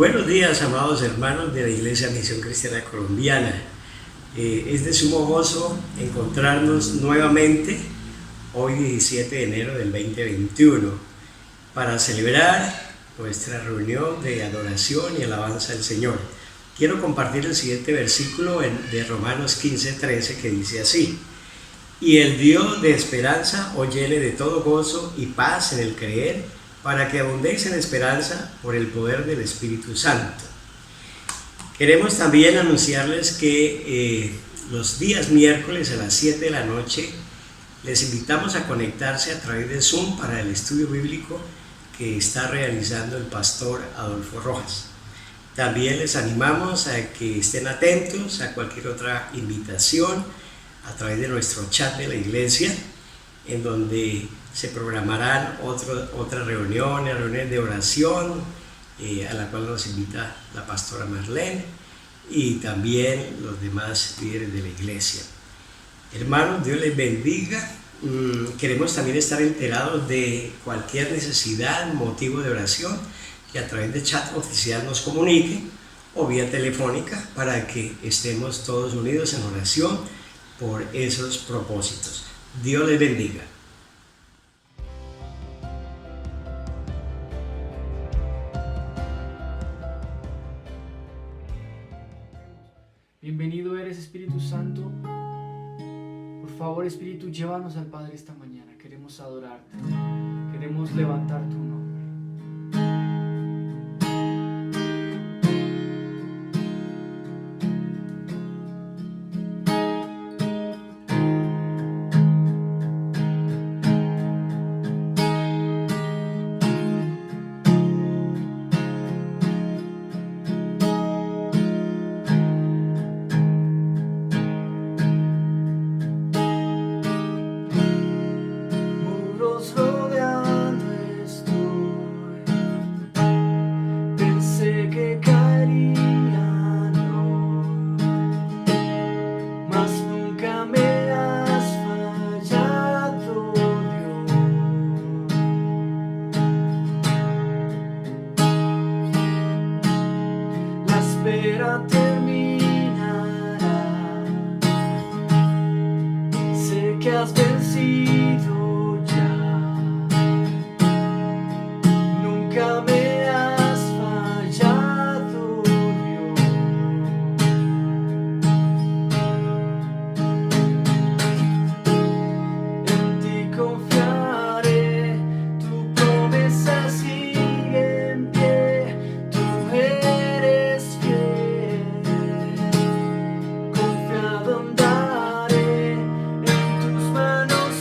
Buenos días, amados hermanos de la Iglesia Misión Cristiana Colombiana. Es de sumo gozo encontrarnos nuevamente hoy 17 de enero del 2021 para celebrar nuestra reunión de adoración y alabanza al Señor. Quiero compartir el siguiente versículo de Romanos 15:13 que dice así: y el Dios de esperanza os llene de todo gozo y paz en el creer, para que abundéis en esperanza por el poder del Espíritu Santo. Queremos también anunciarles que los días miércoles a las 7 de la noche les invitamos a conectarse a través de Zoom para el estudio bíblico que está realizando el pastor Adolfo Rojas. También les animamos a que estén atentos a cualquier otra invitación a través de nuestro chat de la iglesia, en donde se programarán otras reuniones de oración, a la cual nos invita la pastora Marlene y también los demás líderes de la iglesia. Hermanos, Dios les bendiga. Queremos también estar enterados de cualquier necesidad, motivo de oración, que a través de chat oficial nos comunique o vía telefónica para que estemos todos unidos en oración por esos propósitos. Dios les bendiga. Bienvenido eres, Espíritu Santo. Por favor, Espíritu, llévanos al Padre esta mañana. Queremos adorarte, queremos levantar tu nombre. Has vencido ya, nunca me has fallado, Dios. En ti confiaré, tu promesa sigue en pie, tú eres fiel, confiado andaré. Manos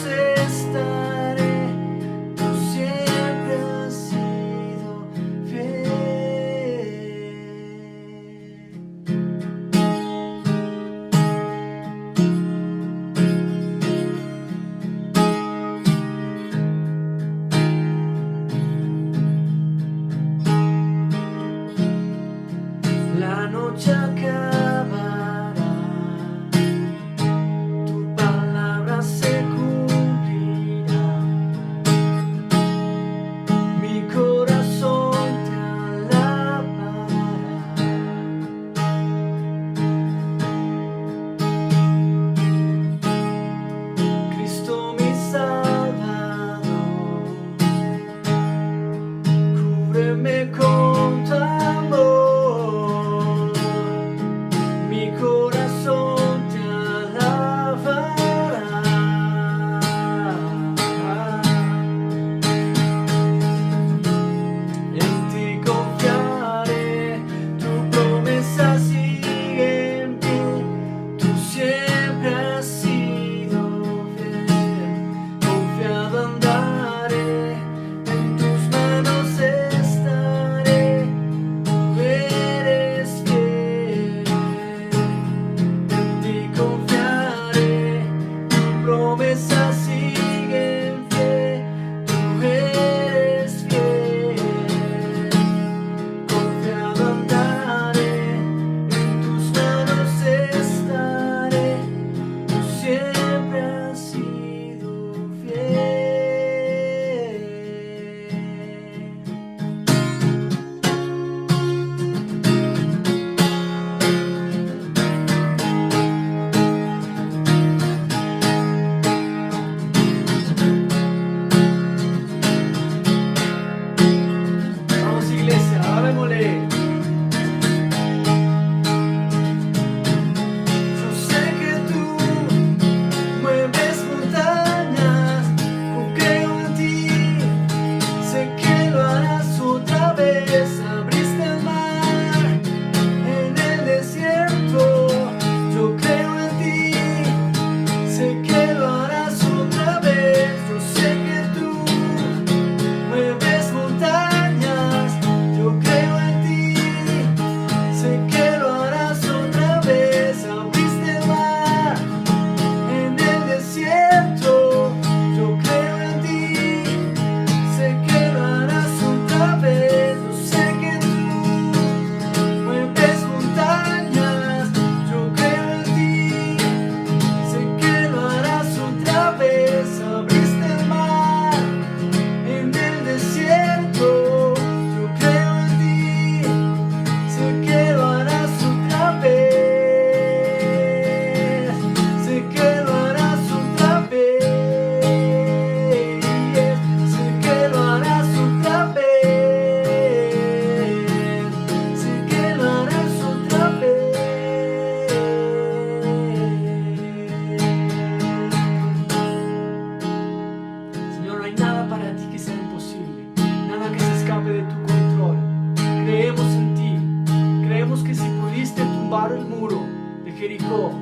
Jericó,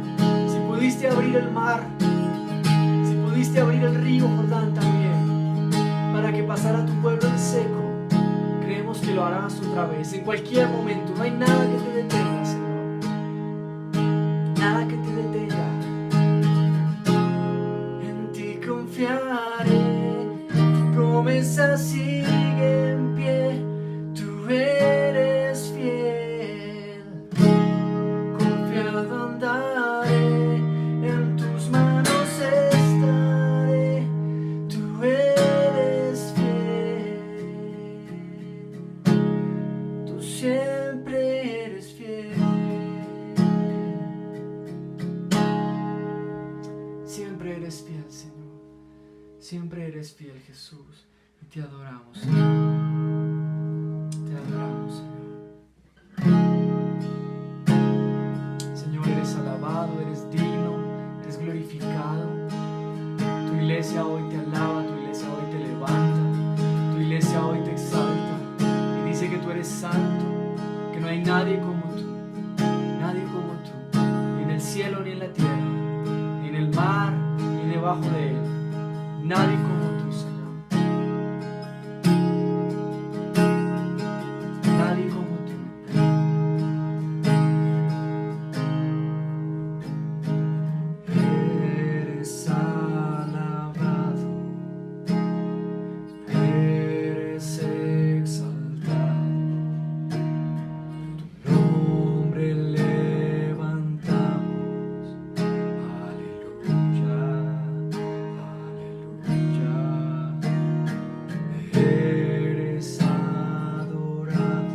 si pudiste abrir el mar, si pudiste abrir el río Jordán también, para que pasara tu pueblo en seco, creemos que lo harás otra vez, en cualquier momento. No hay nada que te detenga, Señor. Nada que te detenga. En ti confiaré, tu promesa sigue en pie, tú eres fiel. Confiado andaré, en tus manos estaré, tú eres fiel. Tú siempre eres fiel. Siempre eres fiel, Señor. Siempre eres fiel, Jesús. Y te adoramos, Señor. Te adoramos, Señor. Señor, eres alabado, eres digno, eres glorificado. Tu iglesia hoy te alaba, tu iglesia hoy te levanta, tu iglesia hoy te exalta y dice que tú eres santo, que no hay nadie como tú, ni en el cielo ni en la tierra, ni en el mar ni debajo de él, nadie como tú, Señor. Nadie como tú. Eres alabado, eres exaltado, tu nombre levantamos. Aleluya, aleluya. Eres adorado,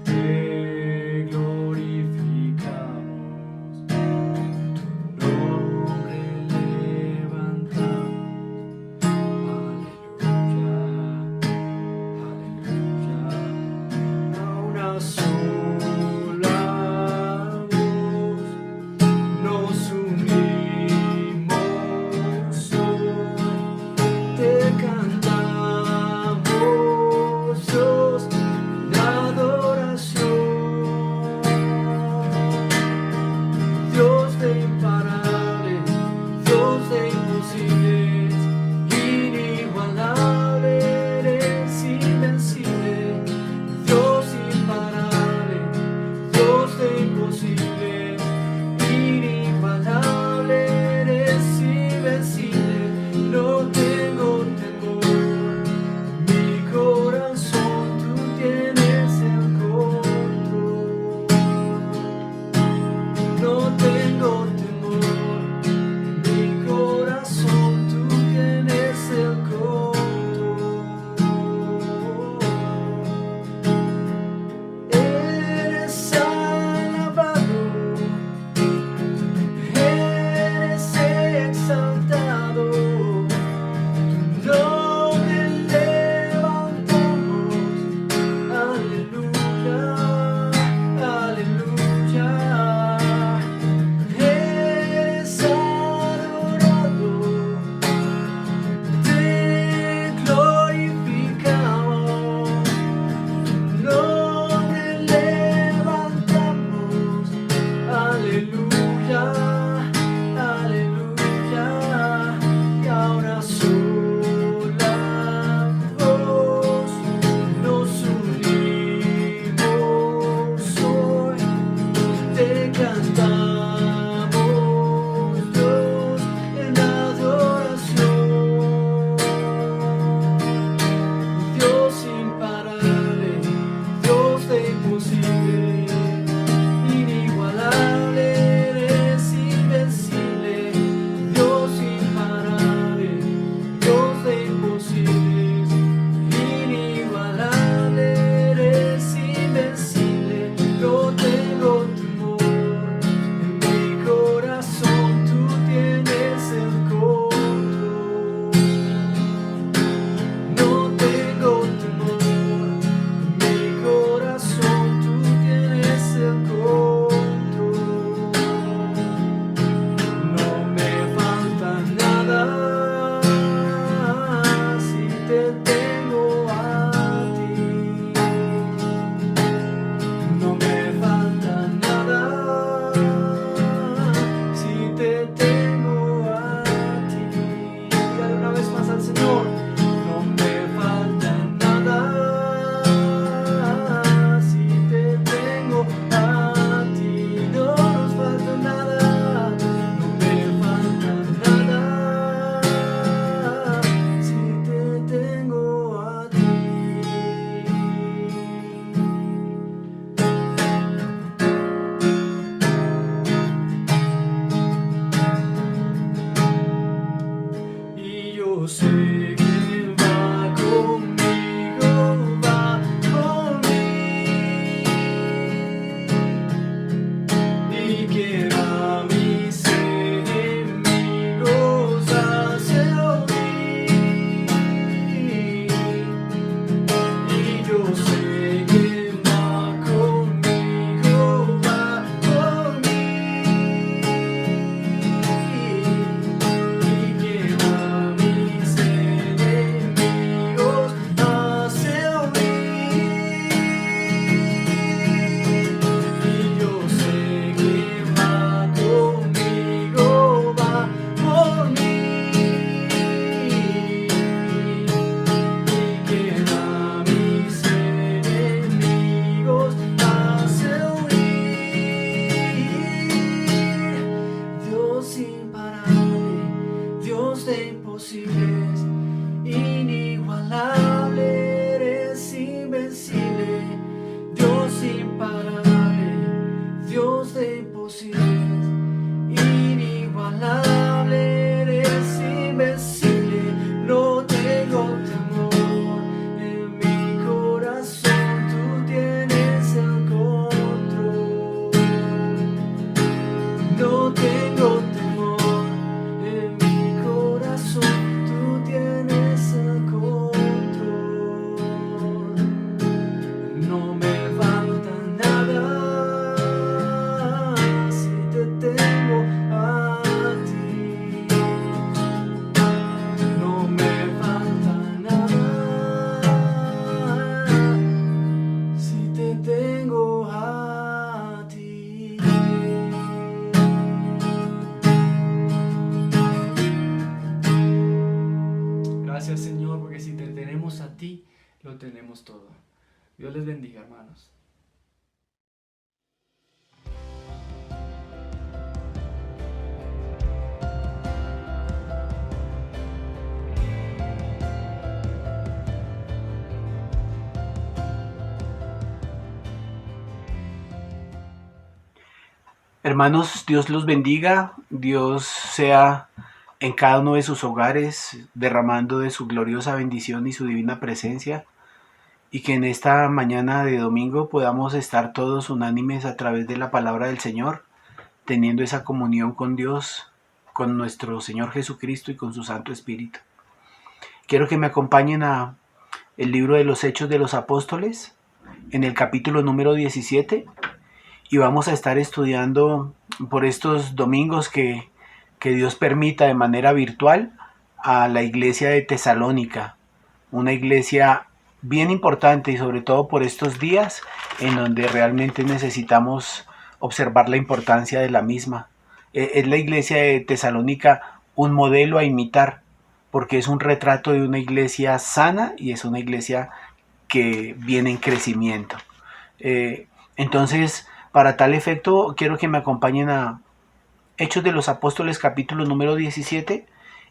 te glorificamos. Tu nombre levantamos. Aleluya, aleluya. A una sola voz nos unimos hoy, te cantamos, Dios, en adoración. Dios de imparable, Dios de imposibles, inigualable, eres invencible. Dios imparable, Dios de imposibles, inigualable, eres invencible. No tengo temor, mi corazón, tú tienes el control. No tengo temor, mi corazón, tú tienes el control. Eres alabado, eres exaltado, tu nombre levantamos. Aleluya, aleluya. Eres adorado, te glorificamos. Tu nombre levantamos. Aleluya, aleluya. Y ahora sola voz nos unimos hoy, te cantamos, Dios, en adoración. Dios imparable, Dios de imposible, inigualable, eres invencible. Dios imparable, Dios de imposibles, inigualable, eres invencible. No tengo temor, todo. Dios les bendiga, hermanos. Hermanos, Dios los bendiga, Dios sea en cada uno de sus hogares derramando de su gloriosa bendición y su divina presencia, y que en esta mañana de domingo podamos estar todos unánimes a través de la palabra del Señor, teniendo esa comunión con Dios, con nuestro Señor Jesucristo y con su Santo Espíritu. Quiero que me acompañen a el libro de los Hechos de los Apóstoles, en el capítulo número 17, y vamos a estar estudiando por estos domingos que Dios permita de manera virtual a la iglesia de Tesalónica, una iglesia bien importante y sobre todo por estos días en donde realmente necesitamos observar la importancia de la misma. Es la iglesia de Tesalónica un modelo a imitar, porque es un retrato de una iglesia sana y es una iglesia que viene en crecimiento. Entonces, para tal efecto, quiero que me acompañen a Hechos de los Apóstoles, capítulo número 17,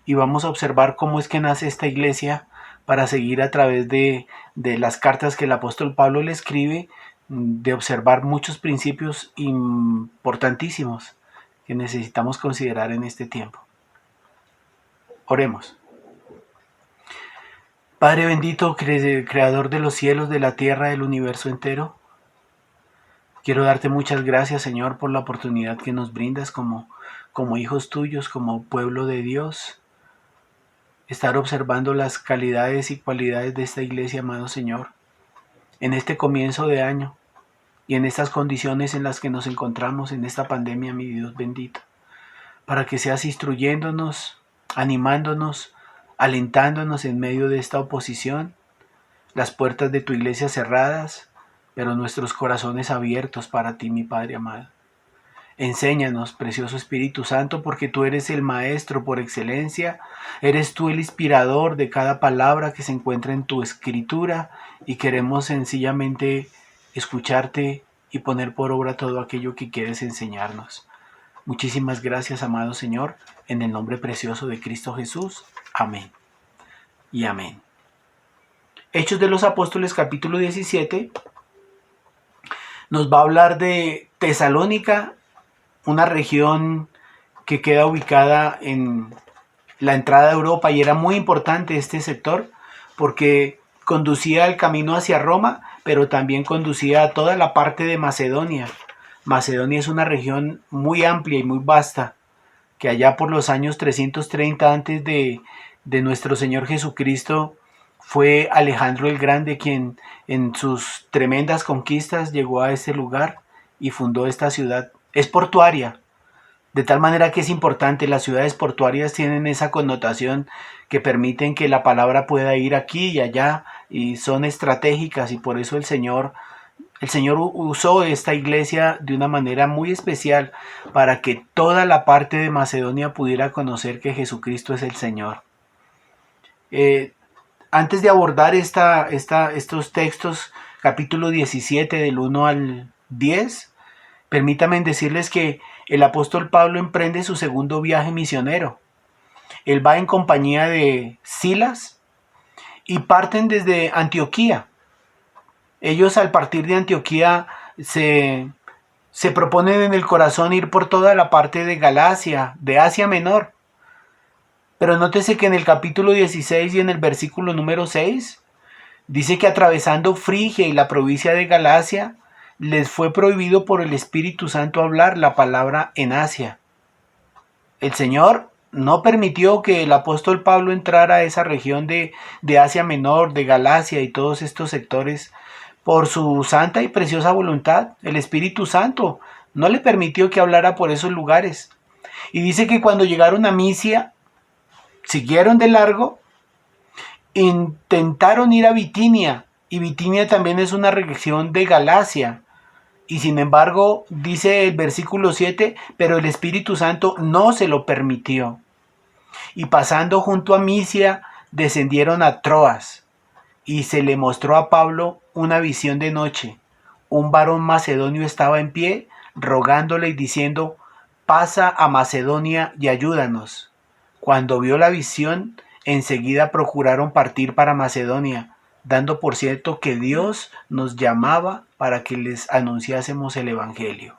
y vamos a observar cómo es que nace esta iglesia para seguir a través de las cartas que el apóstol Pablo le escribe, de observar muchos principios importantísimos que necesitamos considerar en este tiempo. Oremos. Padre bendito, creador de los cielos, de la tierra, del universo entero, quiero darte muchas gracias, Señor, por la oportunidad que nos brindas como hijos tuyos, como pueblo de Dios, estar observando las calidades y cualidades de esta iglesia, amado Señor, en este comienzo de año y en estas condiciones en las que nos encontramos en esta pandemia, mi Dios bendito, para que seas instruyéndonos, animándonos, alentándonos en medio de esta oposición, las puertas de tu iglesia cerradas, pero nuestros corazones abiertos para ti, mi Padre amado. Enséñanos, precioso Espíritu Santo, porque tú eres el Maestro por excelencia, eres tú el inspirador de cada palabra que se encuentra en tu Escritura, y queremos sencillamente escucharte y poner por obra todo aquello que quieres enseñarnos. Muchísimas gracias, amado Señor, en el nombre precioso de Cristo Jesús. Amén y amén. Hechos de los Apóstoles, capítulo 17, nos va a hablar de Tesalónica, una región que queda ubicada en la entrada a Europa, y era muy importante este sector porque conducía el camino hacia Roma, pero también conducía a toda la parte de Macedonia. Macedonia es una región muy amplia y muy vasta, que allá por los años 330 antes de nuestro Señor Jesucristo fue Alejandro el Grande quien en sus tremendas conquistas llegó a este lugar y fundó esta ciudad. Es portuaria, de tal manera que es importante. Las ciudades portuarias tienen esa connotación que permiten que la palabra pueda ir aquí y allá, y son estratégicas, y por eso el Señor usó esta iglesia de una manera muy especial para que toda la parte de Macedonia pudiera conocer que Jesucristo es el Señor. Antes de abordar estos textos, capítulo 17 del 1 al 10, permítanme decirles que el apóstol Pablo emprende su segundo viaje misionero. Él va en compañía de Silas y parten desde Antioquía. Ellos, al partir de Antioquía, se proponen en el corazón ir por toda la parte de Galacia, de Asia Menor. Pero nótese que en el capítulo 16 y en el versículo número 6, dice que atravesando Frigia y la provincia de Galacia, les fue prohibido por el Espíritu Santo hablar la palabra en Asia. El Señor no permitió que el apóstol Pablo entrara a esa región de Asia Menor, de Galacia y todos estos sectores por su santa y preciosa voluntad. El Espíritu Santo no le permitió que hablara por esos lugares. Y dice que cuando llegaron a Misia, siguieron de largo, intentaron ir a Bitinia, y Bitinia también es una región de Galacia, y sin embargo, dice el versículo 7, pero el Espíritu Santo no se lo permitió. Y pasando junto a Misia, descendieron a Troas, y se le mostró a Pablo una visión de noche. Un varón macedonio estaba en pie, rogándole y diciendo: pasa a Macedonia y ayúdanos. Cuando vio la visión, enseguida procuraron partir para Macedonia, dando por cierto que Dios nos llamaba para que les anunciásemos el Evangelio.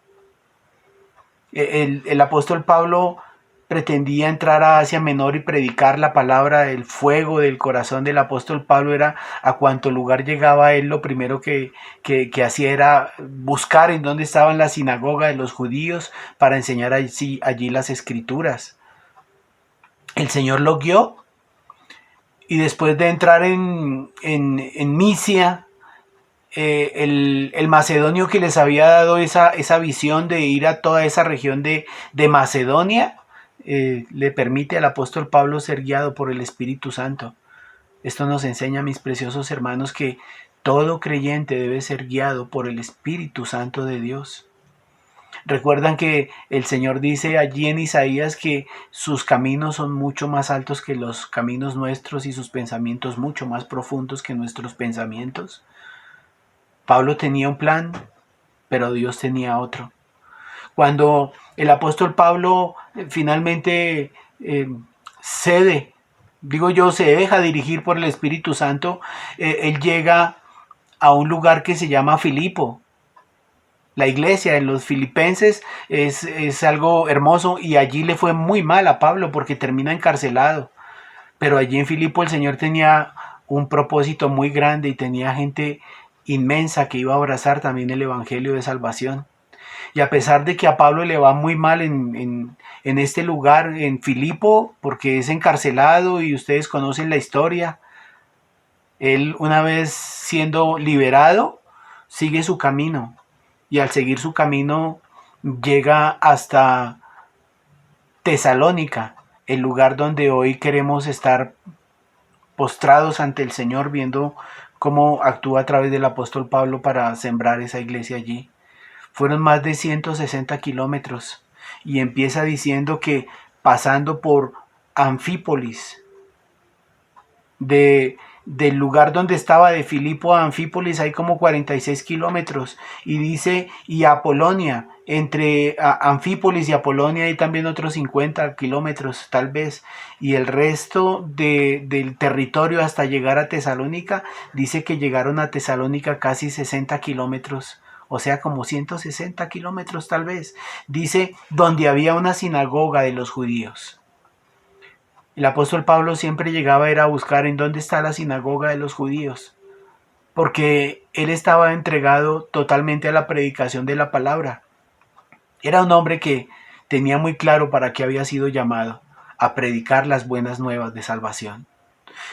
El apóstol Pablo pretendía entrar a Asia Menor y predicar la palabra. El fuego del corazón del apóstol Pablo era, a cuanto lugar llegaba él, lo primero que hacía era buscar en dónde estaban la sinagoga de los judíos para enseñar allí las escrituras. El Señor lo guió, y después de entrar en Misia, el macedonio que les había dado esa visión de ir a toda esa región de Macedonia, le permite al apóstol Pablo ser guiado por el Espíritu Santo. Esto nos enseña, mis preciosos hermanos, que todo creyente debe ser guiado por el Espíritu Santo de Dios. Recuerdan que el Señor dice allí en Isaías que sus caminos son mucho más altos que los caminos nuestros y sus pensamientos mucho más profundos que nuestros pensamientos. Pablo tenía un plan, pero Dios tenía otro. Cuando el apóstol Pablo finalmente se deja dirigir por el Espíritu Santo, él llega a un lugar que se llama Filipo. La iglesia de los filipenses es algo hermoso, y allí le fue muy mal a Pablo porque termina encarcelado. Pero allí en Filipo el Señor tenía un propósito muy grande y tenía gente inmensa que iba a abrazar también el Evangelio de salvación. Y a pesar de que a Pablo le va muy mal en este lugar, en Filipo, porque es encarcelado y ustedes conocen la historia, él, una vez siendo liberado, sigue su camino. Y al seguir su camino llega hasta Tesalónica, el lugar donde hoy queremos estar postrados ante el Señor, viendo cómo actúa a través del apóstol Pablo para sembrar esa iglesia allí. Fueron más de 160 kilómetros, y empieza diciendo que pasando por Anfípolis, del lugar donde estaba de Filipo a Anfípolis hay como 46 kilómetros, y dice, y Apolonia, entre Anfípolis y Apolonia hay también otros 50 kilómetros tal vez, y el resto del territorio hasta llegar a Tesalónica, dice que llegaron a Tesalónica casi 60 kilómetros, o sea como 160 kilómetros tal vez. Dice, donde había una sinagoga de los judíos. El apóstol Pablo siempre llegaba a ir a buscar en dónde está la sinagoga de los judíos, porque él estaba entregado totalmente a la predicación de la palabra. Era un hombre que tenía muy claro para qué había sido llamado: a predicar las buenas nuevas de salvación.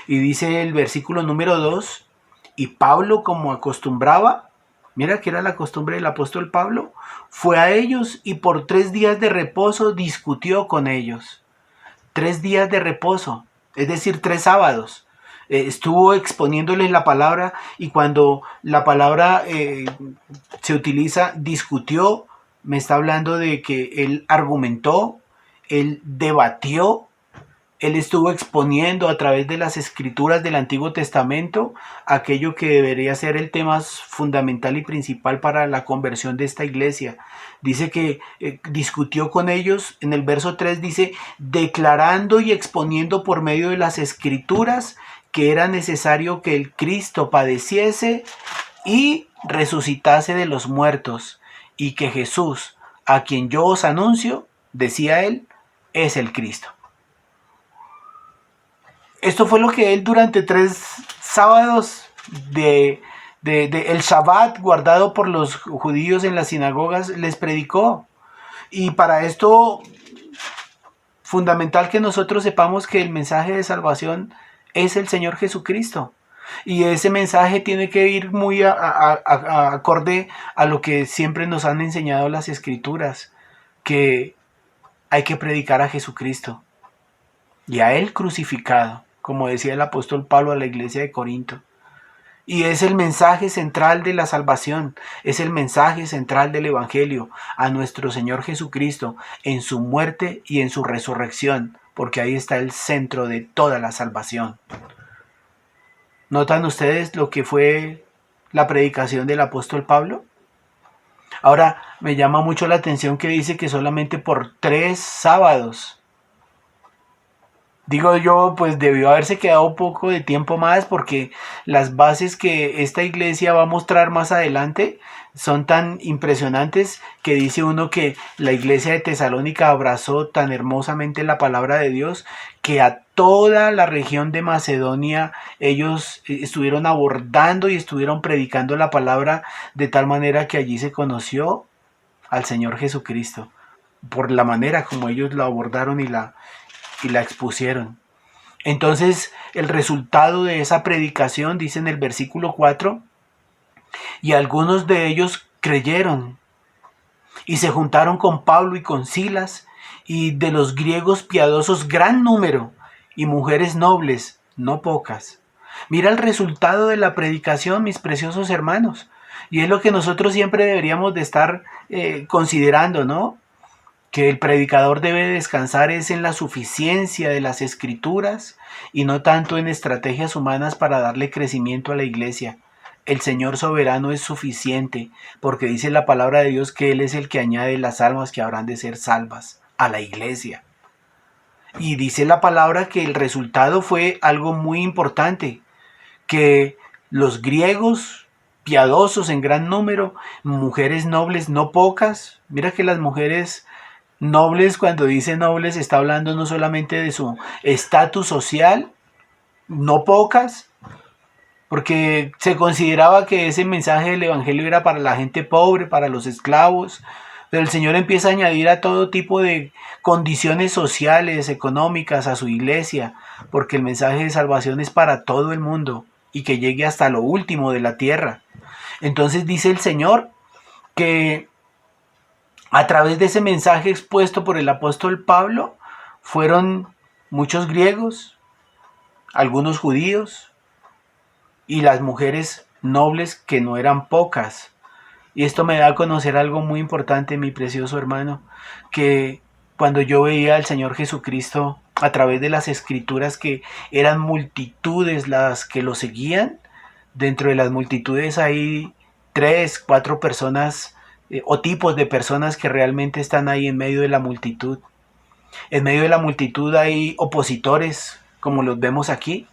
Y dice el versículo número 2, y Pablo, como acostumbraba, mira que era la costumbre del apóstol Pablo, fue a ellos y por 3 días de reposo discutió con ellos. 3 días de reposo, es decir, 3 sábados. Estuvo exponiéndoles la palabra, y cuando la palabra se utiliza discutió, me está hablando de que él argumentó, él debatió, él estuvo exponiendo a través de las escrituras del Antiguo Testamento aquello que debería ser el tema fundamental y principal para la conversión de esta iglesia. Dice que discutió con ellos, en el verso 3 dice, declarando y exponiendo por medio de las escrituras que era necesario que el Cristo padeciese y resucitase de los muertos, y que Jesús, a quien yo os anuncio, decía él, es el Cristo. Esto fue lo que él durante 3 sábados de el Shabbat guardado por los judíos en las sinagogas les predicó. Y para esto, fundamental que nosotros sepamos que el mensaje de salvación es el Señor Jesucristo. Y ese mensaje tiene que ir muy acorde a lo que siempre nos han enseñado las Escrituras, que hay que predicar a Jesucristo y a Él crucificado, como decía el apóstol Pablo a la iglesia de Corinto. Y es el mensaje central de la salvación, es el mensaje central del Evangelio, a nuestro Señor Jesucristo en su muerte y en su resurrección, porque ahí está el centro de toda la salvación. ¿Notan ustedes lo que fue la predicación del apóstol Pablo? Ahora, me llama mucho la atención que dice que solamente por 3 sábados. Digo yo, pues debió haberse quedado un poco de tiempo más, porque las bases que esta iglesia va a mostrar más adelante son tan impresionantes, que dice uno que la iglesia de Tesalónica abrazó tan hermosamente la palabra de Dios que a toda la región de Macedonia ellos estuvieron abordando y estuvieron predicando la palabra, de tal manera que allí se conoció al Señor Jesucristo, por la manera como ellos la abordaron y la expusieron. Entonces, el resultado de esa predicación, dice en el versículo 4, y algunos de ellos creyeron y se juntaron con Pablo y con Silas, y de los griegos piadosos gran número, y mujeres nobles, no pocas. Mira el resultado de la predicación, mis preciosos hermanos, y es lo que nosotros siempre deberíamos de estar considerando, ¿no? Que el predicador debe descansar es en la suficiencia de las escrituras y no tanto en estrategias humanas para darle crecimiento a la iglesia. El Señor soberano es suficiente, porque dice la palabra de Dios que Él es el que añade las almas que habrán de ser salvas a la iglesia. Y dice la palabra que el resultado fue algo muy importante, que los griegos piadosos en gran número, mujeres nobles no pocas. Mira que las mujeres nobles, cuando dice nobles, está hablando no solamente de su estatus social, no pocas, porque se consideraba que ese mensaje del evangelio era para la gente pobre, para los esclavos, pero el Señor empieza a añadir a todo tipo de condiciones sociales, económicas a su iglesia, porque el mensaje de salvación es para todo el mundo y que llegue hasta lo último de la tierra. Entonces dice el Señor que a través de ese mensaje expuesto por el apóstol Pablo, fueron muchos griegos, algunos judíos y las mujeres nobles, que no eran pocas. Y esto me da a conocer algo muy importante, mi precioso hermano, que cuando yo veía al Señor Jesucristo a través de las escrituras, que eran multitudes las que lo seguían, dentro de las multitudes hay 3, 4 personas o tipos de personas que realmente están ahí en medio de la multitud. En medio de la multitud hay opositores, como los vemos aquí.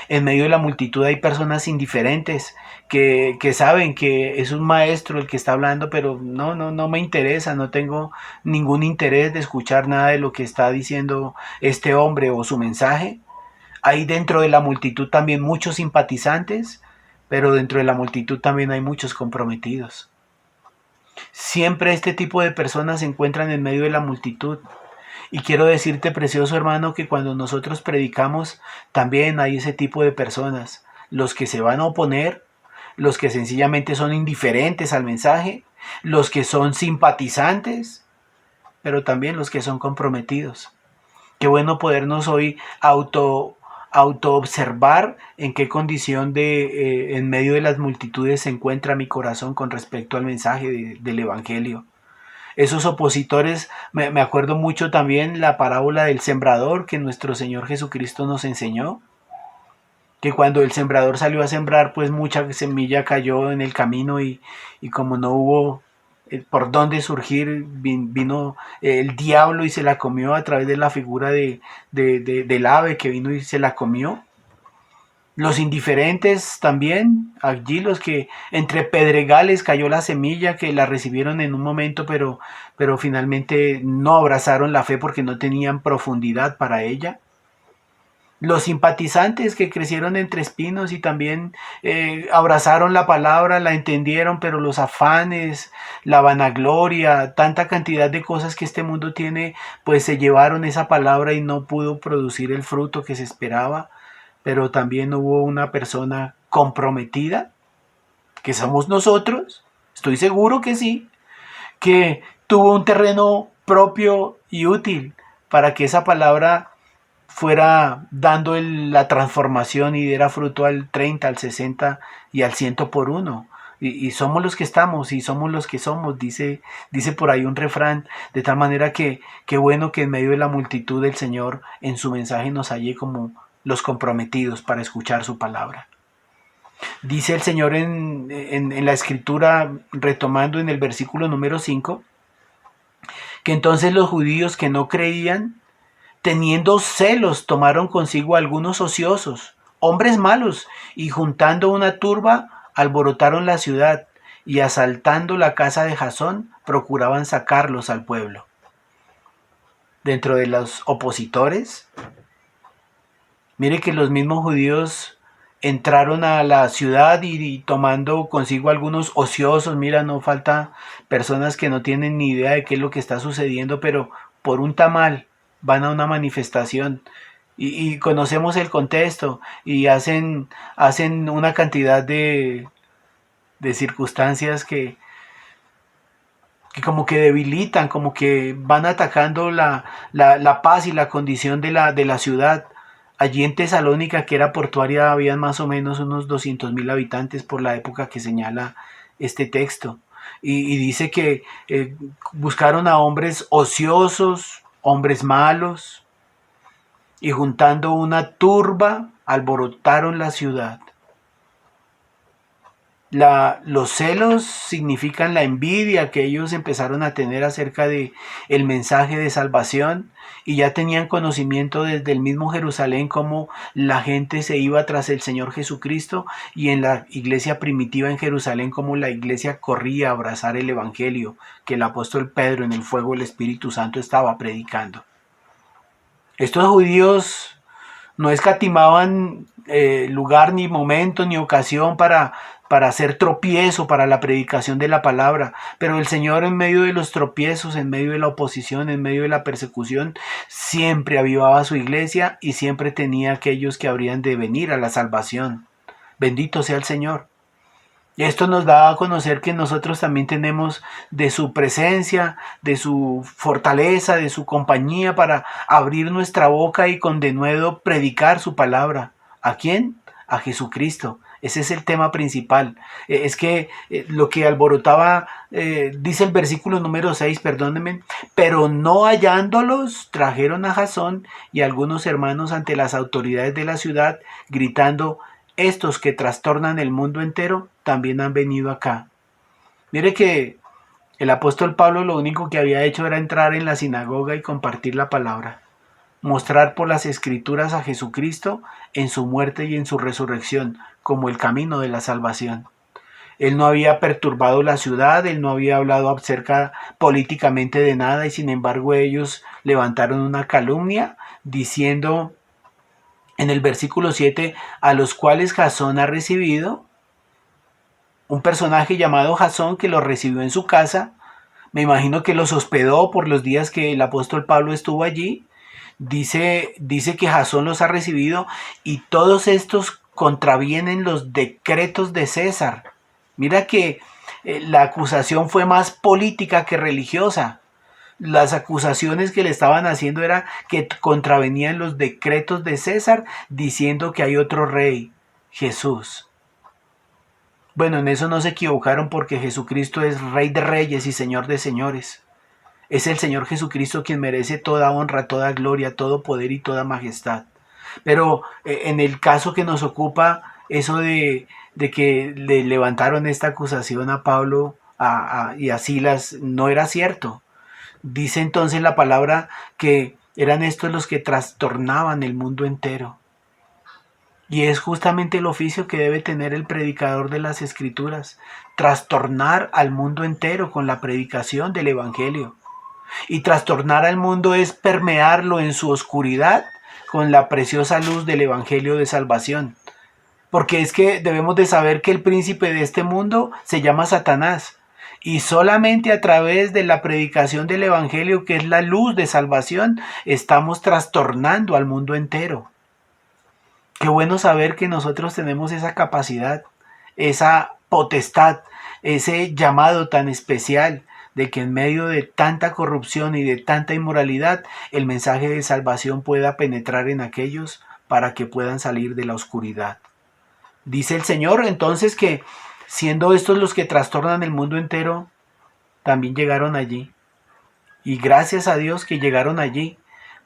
En medio de la multitud hay personas indiferentes que saben que es un maestro el que está hablando, pero no me interesa, no tengo ningún interés de escuchar nada de lo que está diciendo este hombre o su mensaje. Hay dentro de la multitud también muchos simpatizantes, pero dentro de la multitud también hay muchos comprometidos. Siempre este tipo de personas se encuentran en medio de la multitud. Y quiero decirte, precioso hermano, que cuando nosotros predicamos, también hay ese tipo de personas. Los que se van a oponer, los que sencillamente son indiferentes al mensaje, los que son simpatizantes, pero también los que son comprometidos. Qué bueno podernos hoy auto-observar en qué condición en medio de las multitudes se encuentra mi corazón con respecto al mensaje del Evangelio. Esos opositores, me acuerdo mucho también la parábola del sembrador que nuestro Señor Jesucristo nos enseñó, que cuando el sembrador salió a sembrar, pues mucha semilla cayó en el camino y como no hubo por dónde surgir, vino el diablo y se la comió a través de la figura del ave que vino y se la comió. Los indiferentes también, allí los que entre pedregales cayó la semilla, que la recibieron en un momento, pero finalmente no abrazaron la fe porque no tenían profundidad para ella. Los simpatizantes que crecieron entre espinos y también abrazaron la palabra, la entendieron, pero los afanes, la vanagloria, tanta cantidad de cosas que este mundo tiene, pues se llevaron esa palabra y no pudo producir el fruto que se esperaba. Pero también hubo una persona comprometida, que somos nosotros, estoy seguro que sí, que tuvo un terreno propio y útil para que esa palabra fuera dando la transformación y diera fruto al 30, al 60 y al 100 por uno. Y somos los que estamos y somos los que somos, dice por ahí un refrán, de tal manera que qué bueno que en medio de la multitud el Señor en su mensaje nos halle como los comprometidos para escuchar su palabra. Dice el Señor en la escritura, retomando en el versículo número 5, que entonces los judíos que no creían, teniendo celos, tomaron consigo algunos ociosos, hombres malos, y juntando una turba, alborotaron la ciudad, y asaltando la casa de Jasón, procuraban sacarlos al pueblo. Dentro de los opositores, mire que los mismos judíos entraron a la ciudad y tomando consigo algunos ociosos, mira, no falta personas que no tienen ni idea de qué es lo que está sucediendo, pero por un tamal van a una manifestación y conocemos el contexto y hacen una cantidad de circunstancias que como que debilitan, como que van atacando la paz y la condición de la ciudad. Allí en Tesalónica, que era portuaria, habían más o menos unos 200.000 habitantes por la época que señala este texto. Y dice que buscaron a hombres ociosos, hombres malos, y juntando una turba, alborotaron la ciudad. Los celos significan la envidia que ellos empezaron a tener acerca de el mensaje de salvación y ya tenían conocimiento desde el mismo Jerusalén cómo la gente se iba tras el Señor Jesucristo y en la iglesia primitiva en Jerusalén cómo la iglesia corría a abrazar el evangelio que el apóstol Pedro en el fuego del Espíritu Santo estaba predicando. Estos judíos no escatimaban lugar ni momento ni ocasión para hacer tropiezo para la predicación de la palabra, pero el Señor en medio de los tropiezos, en medio de la oposición, en medio de la persecución, siempre avivaba a su iglesia y siempre tenía aquellos que habrían de venir a la salvación. Bendito sea el Señor. Y esto nos da a conocer que nosotros también tenemos de su presencia, de su fortaleza, de su compañía para abrir nuestra boca y con denuedo predicar su palabra. ¿A quién? A Jesucristo. Ese es el tema principal. Es que lo que alborotaba, dice el versículo número 6, perdónenme, pero no hallándolos, trajeron a Jasón y a algunos hermanos ante las autoridades de la ciudad, gritando, estos que trastornan el mundo entero, también han venido acá. Mire que el apóstol Pablo lo único que había hecho era entrar en la sinagoga y compartir la palabra. Mostrar por las escrituras a Jesucristo en su muerte y en su resurrección como el camino de la salvación. Él no había perturbado la ciudad, él no había hablado acerca políticamente de nada y sin embargo ellos levantaron una calumnia diciendo en el versículo 7 a los cuales Jasón ha recibido, un personaje llamado Jasón que los recibió en su casa, me imagino que los hospedó por los días que el apóstol Pablo estuvo allí. Dice que Jasón los ha recibido y todos estos contravienen los decretos de César. Mira que la acusación fue más política que religiosa. Las acusaciones que le estaban haciendo era que contravenían los decretos de César diciendo que hay otro rey, Jesús. Bueno, en eso no se equivocaron porque Jesucristo es Rey de Reyes y Señor de Señores. Es el Señor Jesucristo quien merece toda honra, toda gloria, todo poder y toda majestad. Pero en el caso que nos ocupa, eso de que le levantaron esta acusación a Pablo y a Silas, no era cierto. Dice entonces la palabra que eran estos los que trastornaban el mundo entero. Y es justamente el oficio que debe tener el predicador de las Escrituras, trastornar al mundo entero con la predicación del Evangelio. Y trastornar al mundo es permearlo en su oscuridad con la preciosa luz del Evangelio de salvación. Porque es que debemos de saber que el príncipe de este mundo se llama Satanás. Y solamente a través de la predicación del Evangelio, que es la luz de salvación, estamos trastornando al mundo entero. Qué bueno saber que nosotros tenemos esa capacidad, esa potestad, ese llamado tan especial de que en medio de tanta corrupción y de tanta inmoralidad, el mensaje de salvación pueda penetrar en aquellos para que puedan salir de la oscuridad. Dice el Señor entonces que siendo estos los que trastornan el mundo entero, también llegaron allí. Y gracias a Dios que llegaron allí,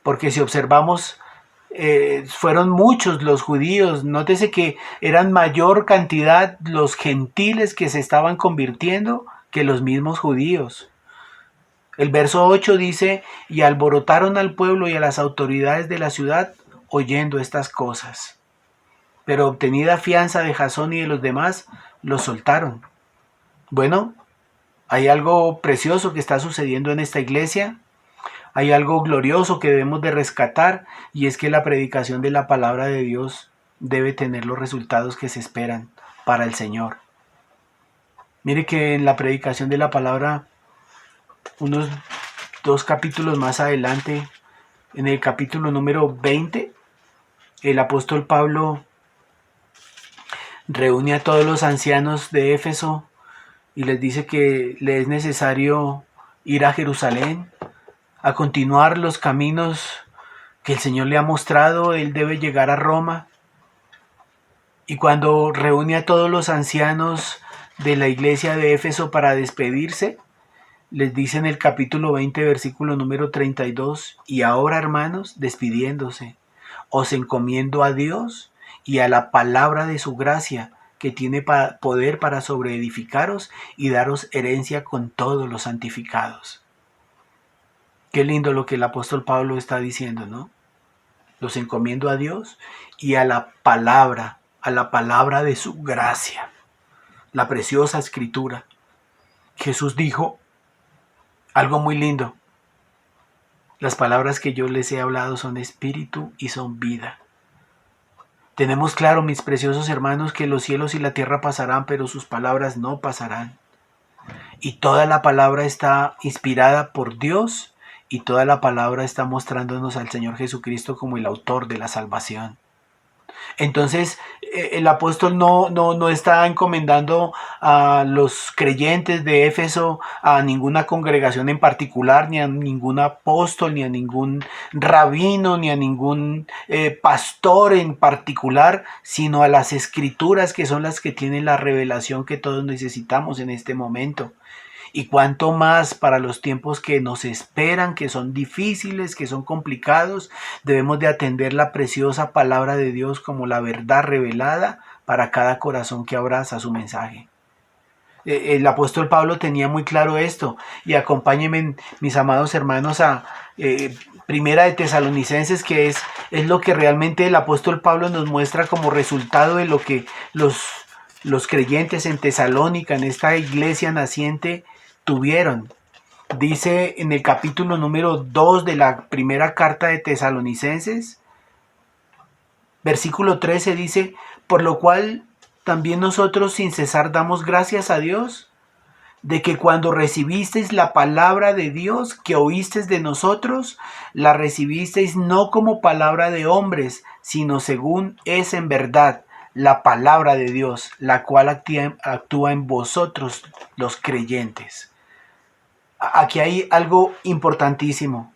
porque si observamos fueron muchos los judíos. Nótese que eran mayor cantidad los gentiles que se estaban convirtiendo que los mismos judíos. El verso 8 dice: y alborotaron al pueblo y a las autoridades de la ciudad oyendo estas cosas. Pero obtenida fianza de Jasón y de los demás, los soltaron. Bueno, hay algo precioso que está sucediendo en esta iglesia. Hay algo glorioso que debemos de rescatar, y es que la predicación de la palabra de Dios debe tener los resultados que se esperan para el Señor. Mire que en la predicación de la palabra, unos 2 capítulos más adelante, en el capítulo número 20, el apóstol Pablo reúne a todos los ancianos de Éfeso y les dice que le es necesario ir a Jerusalén, a continuar los caminos que el Señor le ha mostrado. Él debe llegar a Roma. Y cuando reúne a todos los ancianos de la iglesia de Éfeso para despedirse, les dice en el capítulo 20, versículo número 32: y ahora, hermanos, despidiéndose, os encomiendo a Dios y a la palabra de su gracia, que tiene poder para sobreedificaros y daros herencia con todos los santificados. Qué lindo lo que el apóstol Pablo está diciendo, ¿no? Los encomiendo a Dios y a la palabra de su gracia, la preciosa escritura. Jesús dijo algo muy lindo: las palabras que yo les he hablado son espíritu y son vida. Tenemos claro, mis preciosos hermanos, que los cielos y la tierra pasarán, pero sus palabras no pasarán. Y toda la palabra está inspirada por Dios, y toda la palabra está mostrándonos al Señor Jesucristo como el autor de la salvación. Entonces, el apóstol no está encomendando a los creyentes de Éfeso a ninguna congregación en particular, ni a ningún apóstol, ni a ningún rabino, ni a ningún pastor en particular, sino a las escrituras, que son las que tienen la revelación que todos necesitamos en este momento. Y cuanto más para los tiempos que nos esperan, que son difíciles, que son complicados, debemos de atender la preciosa palabra de Dios como la verdad revelada para cada corazón que abraza su mensaje. El apóstol Pablo tenía muy claro esto, y acompáñenme, mis amados hermanos, a Primera de Tesalonicenses, que es lo que realmente el apóstol Pablo nos muestra como resultado de lo que los creyentes en Tesalónica, en esta iglesia naciente, tuvieron. Dice en el capítulo número 2 de la primera carta de Tesalonicenses, versículo 13, dice: por lo cual también nosotros sin cesar damos gracias a Dios, de que cuando recibisteis la palabra de Dios que oísteis de nosotros, la recibisteis no como palabra de hombres, sino según es en verdad la palabra de Dios, la cual actúa en vosotros los creyentes. Aquí hay algo importantísimo,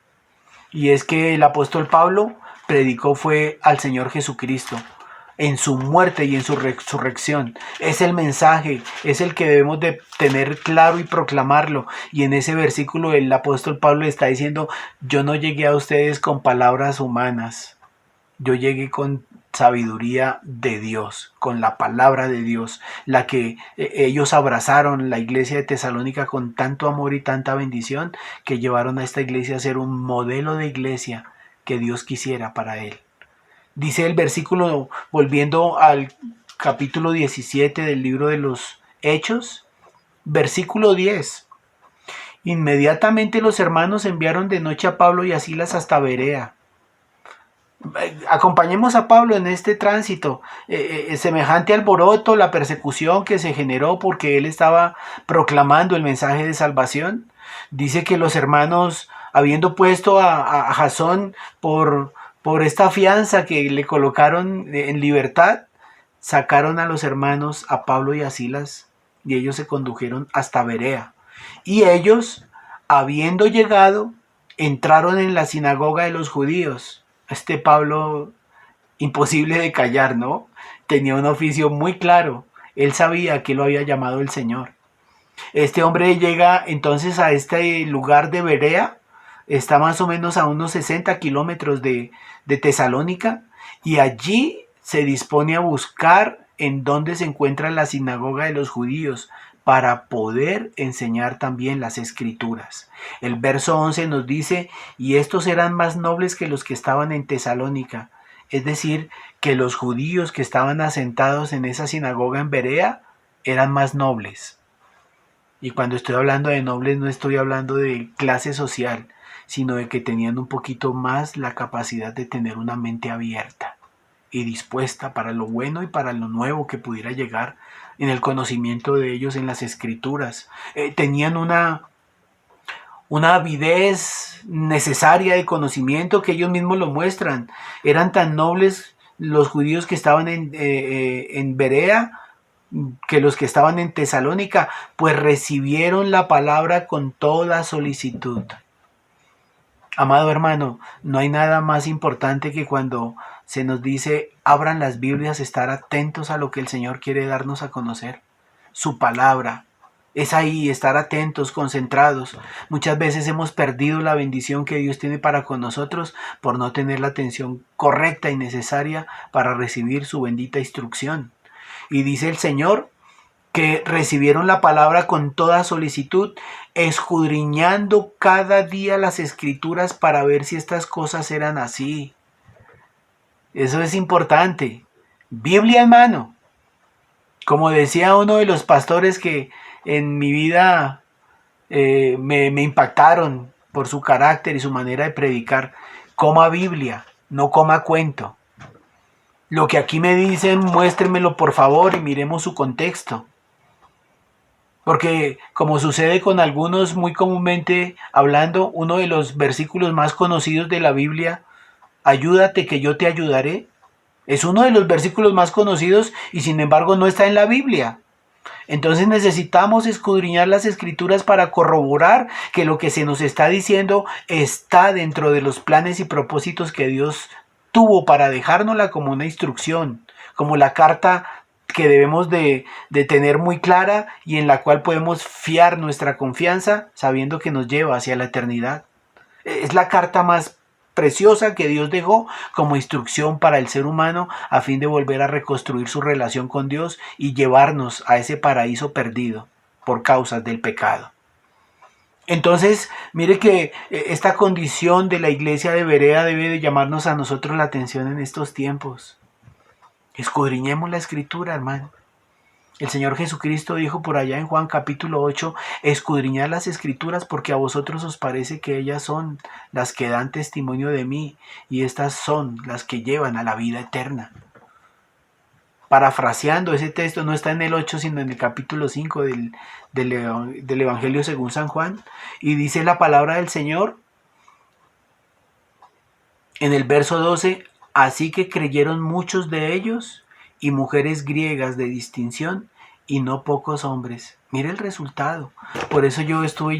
y es que el apóstol Pablo predicó fue al Señor Jesucristo en su muerte y en su resurrección. Es el mensaje, es el que debemos de tener claro y proclamarlo. Y en ese versículo el apóstol Pablo está diciendo: yo no llegué a ustedes con palabras humanas, yo llegué con sabiduría de Dios, con la palabra de Dios, la que ellos abrazaron, la iglesia de Tesalónica, con tanto amor y tanta bendición, que llevaron a esta iglesia a ser un modelo de iglesia que Dios quisiera para él. Dice el versículo, volviendo al capítulo 17 del libro de los Hechos, versículo 10: inmediatamente los hermanos enviaron de noche a Pablo y a Silas hasta Berea. Acompañemos a Pablo en este tránsito. Semejante alboroto, la persecución que se generó porque él estaba proclamando el mensaje de salvación. Dice que los hermanos, habiendo puesto a Jasón por esta fianza que le colocaron en libertad, sacaron a los hermanos, a Pablo y a Silas, y ellos se condujeron hasta Berea. Y ellos, habiendo llegado, entraron en la sinagoga de los judíos. Pablo, imposible de callar, ¿no? Tenía un oficio muy claro. Él sabía que lo había llamado el Señor. Este hombre llega entonces a este lugar de Berea, está más o menos a unos 60 kilómetros de Tesalónica, y allí se dispone a buscar en dónde se encuentra la sinagoga de los judíos para poder enseñar también las escrituras. El verso 11 nos dice, y estos eran más nobles que los que estaban en Tesalónica, es decir, que los judíos que estaban asentados en esa sinagoga en Berea eran más nobles. Y cuando estoy hablando de nobles no estoy hablando de clase social, sino de que tenían un poquito más la capacidad de tener una mente abierta y dispuesta para lo bueno y para lo nuevo que pudiera llegar en el conocimiento de ellos en las escrituras. Tenían una avidez necesaria de conocimiento que ellos mismos lo muestran. Eran tan nobles los judíos que estaban en Berea que los que estaban en Tesalónica, pues recibieron la palabra con toda solicitud. Amado hermano, no hay nada más importante que cuando se nos dice abran las Biblias, estar atentos a lo que el Señor quiere darnos a conocer. Su palabra. Es ahí, estar atentos, concentrados. Muchas veces hemos perdido la bendición que Dios tiene para con nosotros por no tener la atención correcta y necesaria para recibir su bendita instrucción. Y dice el Señor que recibieron la palabra con toda solicitud, escudriñando cada día las escrituras para ver si estas cosas eran así. Eso es importante. Biblia en mano. Como decía uno de los pastores que en mi vida me impactaron por su carácter y su manera de predicar, coma Biblia, no coma cuento. Lo que aquí me dicen, muéstrenmelo por favor y miremos su contexto. Porque como sucede con algunos muy comúnmente hablando, uno de los versículos más conocidos de la Biblia, ayúdate que yo te ayudaré, es uno de los versículos más conocidos y sin embargo no está en la Biblia. Entonces necesitamos escudriñar las escrituras para corroborar que lo que se nos está diciendo está dentro de los planes y propósitos que Dios tuvo para dejárnosla como una instrucción, como la carta que debemos de tener muy clara y en la cual podemos fiar nuestra confianza sabiendo que nos lleva hacia la eternidad. Es la carta más preciosa que Dios dejó como instrucción para el ser humano a fin de volver a reconstruir su relación con Dios y llevarnos a ese paraíso perdido por causas del pecado. Entonces, mire que esta condición de la iglesia de Berea debe de llamarnos a nosotros la atención en estos tiempos. Escudriñemos la escritura, hermano. El Señor Jesucristo dijo por allá en Juan capítulo 8, escudriñad las escrituras porque a vosotros os parece que ellas son las que dan testimonio de mí y estas son las que llevan a la vida eterna. Parafraseando, ese texto no está en el 8 sino en el capítulo 5 del Evangelio según San Juan, y dice la palabra del Señor en el verso 12, así que creyeron muchos de ellos y mujeres griegas de distinción y no pocos hombres. Mire el resultado. Por eso yo estuve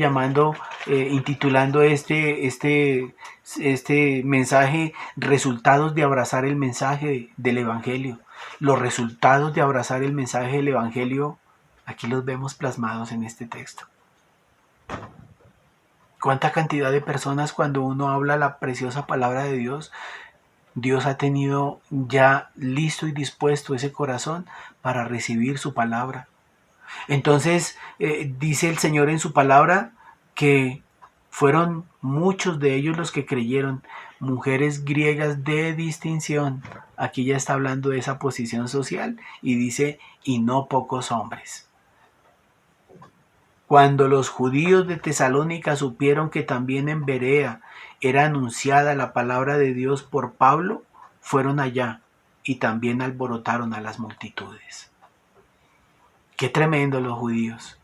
intitulando este mensaje resultados de abrazar el mensaje del Evangelio. Los resultados de abrazar el mensaje del Evangelio, aquí los vemos plasmados en este texto. ¿Cuánta cantidad de personas cuando uno habla la preciosa palabra de Dios, Dios ha tenido ya listo y dispuesto ese corazón para recibir su palabra? Entonces dice el Señor en su palabra que fueron muchos de ellos los que creyeron, mujeres griegas de distinción. Aquí ya está hablando de esa posición social y dice, y no pocos hombres. Cuando los judíos de Tesalónica supieron que también en Berea era anunciada la palabra de Dios por Pablo, fueron allá y también alborotaron a las multitudes. Qué tremendo los judíos.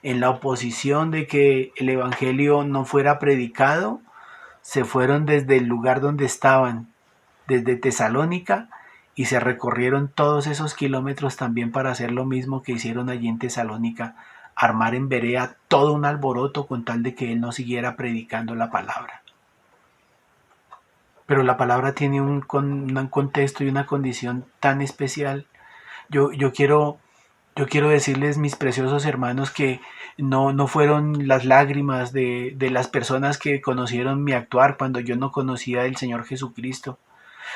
En la oposición de que el evangelio no fuera predicado, se fueron desde el lugar donde estaban, desde Tesalónica, y se recorrieron todos esos kilómetros también para hacer lo mismo que hicieron allí en Tesalónica, armar en Berea todo un alboroto con tal de que él no siguiera predicando la palabra. Pero la palabra tiene un contexto y una condición tan especial. Yo quiero Yo quiero decirles, mis preciosos hermanos, que no fueron las lágrimas de las personas que conocieron mi actuar cuando yo no conocía del Señor Jesucristo.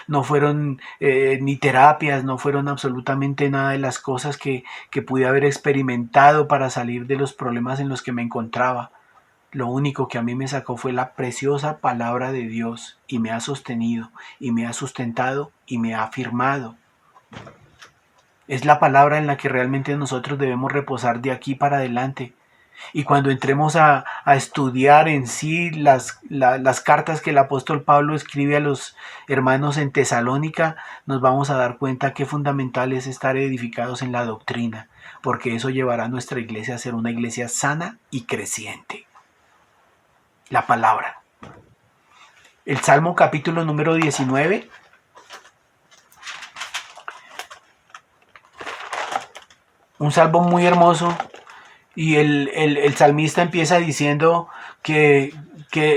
No fueron ni terapias, no fueron absolutamente nada de las cosas que pude haber experimentado para salir de los problemas en los que me encontraba. Lo único que a mí me sacó fue la preciosa palabra de Dios y me ha sostenido y me ha sustentado y me ha afirmado. Es la palabra en la que realmente nosotros debemos reposar de aquí para adelante. Y cuando entremos a estudiar en sí las cartas que el apóstol Pablo escribe a los hermanos en Tesalónica, nos vamos a dar cuenta que fundamental es estar edificados en la doctrina, porque eso llevará a nuestra iglesia a ser una iglesia sana y creciente. La palabra. El Salmo capítulo número 19. Un salmo muy hermoso. Y el salmista empieza diciendo que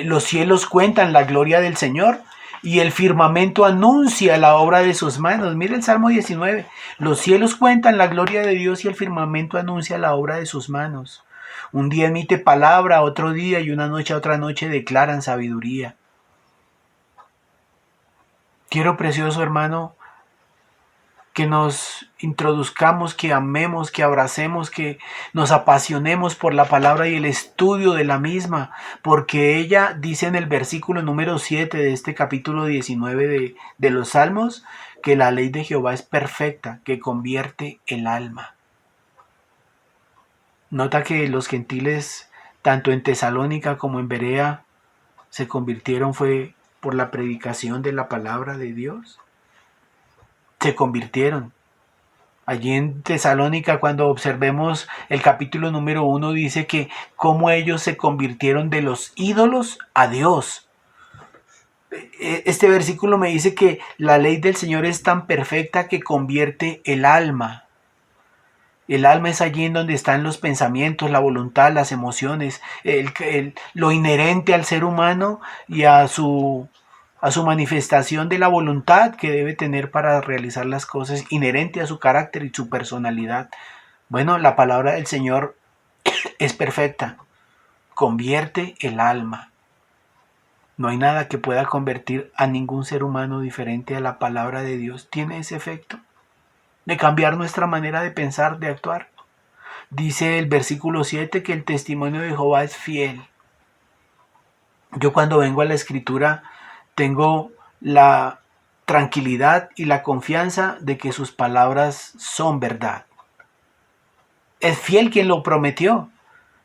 los cielos cuentan la gloria del Señor y el firmamento anuncia la obra de sus manos. Mira el Salmo 19. Los cielos cuentan la gloria de Dios y el firmamento anuncia la obra de sus manos. Un día emite palabra, otro día, y una noche a otra noche declaran sabiduría. Quiero, precioso hermano, que nos introduzcamos, que amemos, que abracemos, que nos apasionemos por la palabra y el estudio de la misma, porque ella dice en el versículo número 7 de este capítulo 19 de los Salmos, que la ley de Jehová es perfecta, que convierte el alma. Nota que los gentiles, tanto en Tesalónica como en Berea, se convirtieron fue por la predicación de la palabra de Dios. Se convirtieron. Allí en Tesalónica, cuando observemos el capítulo número 1, dice que cómo ellos se convirtieron de los ídolos a Dios. Este versículo me dice que la ley del Señor es tan perfecta que convierte el alma. El alma es allí en donde están los pensamientos, la voluntad, las emociones, lo inherente al ser humano y a su manifestación de la voluntad que debe tener para realizar las cosas, inherente a su carácter y su personalidad. Bueno, la palabra del Señor es perfecta, convierte el alma. No hay nada que pueda convertir a ningún ser humano diferente a la palabra de Dios. Tiene ese efecto de cambiar nuestra manera de pensar, de actuar. Dice el versículo 7 que el testimonio de Jehová es fiel. Yo cuando vengo a la Escritura tengo la tranquilidad y la confianza de que sus palabras son verdad. Es fiel quien lo prometió.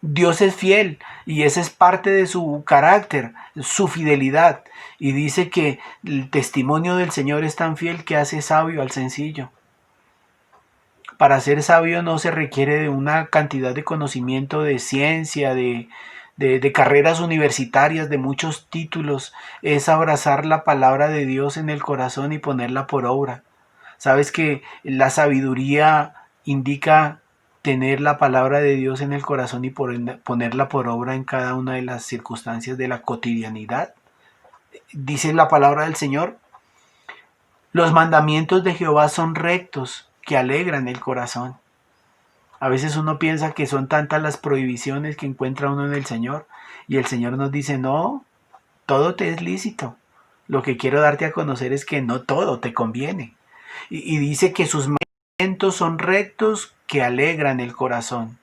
Dios es fiel y esa es parte de su carácter, su fidelidad. Y dice que el testimonio del Señor es tan fiel que hace sabio al sencillo. Para ser sabio no se requiere de una cantidad de conocimiento de ciencia, de carreras universitarias, de muchos títulos. Es abrazar la palabra de Dios en el corazón y ponerla por obra. Sabes que la sabiduría indica tener la palabra de Dios en el corazón y ponerla por obra en cada una de las circunstancias de la cotidianidad. Dice la palabra del Señor: los mandamientos de Jehová son rectos, que alegran el corazón. A veces uno piensa que son tantas las prohibiciones que encuentra uno en el Señor, y el Señor nos dice: no, todo te es lícito. Lo que quiero darte a conocer es que no todo te conviene. Y dice que sus mandamientos son rectos, que alegran el corazón.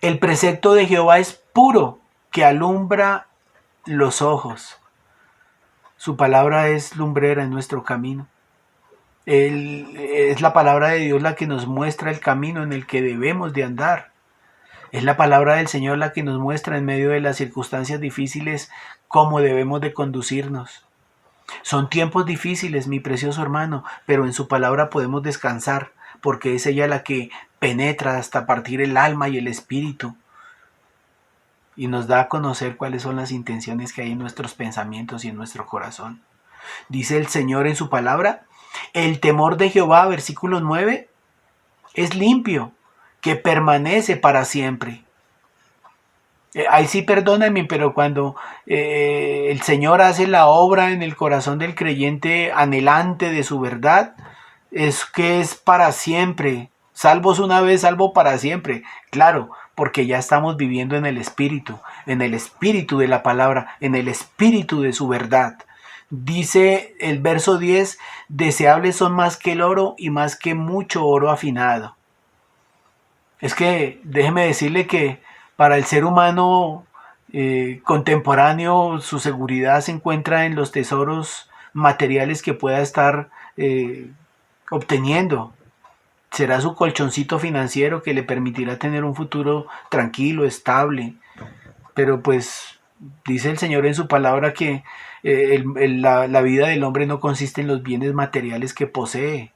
El precepto de Jehová es puro, que alumbra los ojos. Su palabra es lumbrera en nuestro camino. Es la palabra de Dios la que nos muestra el camino en el que debemos de andar. Es la palabra del Señor la que nos muestra en medio de las circunstancias difíciles cómo debemos de conducirnos. Son tiempos difíciles, mi precioso hermano, pero en su palabra podemos descansar, porque es ella la que penetra hasta partir el alma y el espíritu y nos da a conocer cuáles son las intenciones que hay en nuestros pensamientos y en nuestro corazón. Dice el Señor en su palabra: el temor de Jehová, versículo 9, es limpio, que permanece para siempre. Ahí sí, perdóname, pero cuando el Señor hace la obra en el corazón del creyente anhelante de su verdad, es que es para siempre. Salvos una vez, salvo para siempre. Claro, porque ya estamos viviendo en el espíritu de la palabra, en el espíritu de su verdad. Dice el verso 10, deseables son más que el oro y más que mucho oro afinado. Es que déjeme decirle que para el ser humano contemporáneo su seguridad se encuentra en los tesoros materiales que pueda estar obteniendo. Será su colchoncito financiero que le permitirá tener un futuro tranquilo, estable. Pero pues dice el Señor en su palabra que la vida del hombre no consiste en los bienes materiales que posee,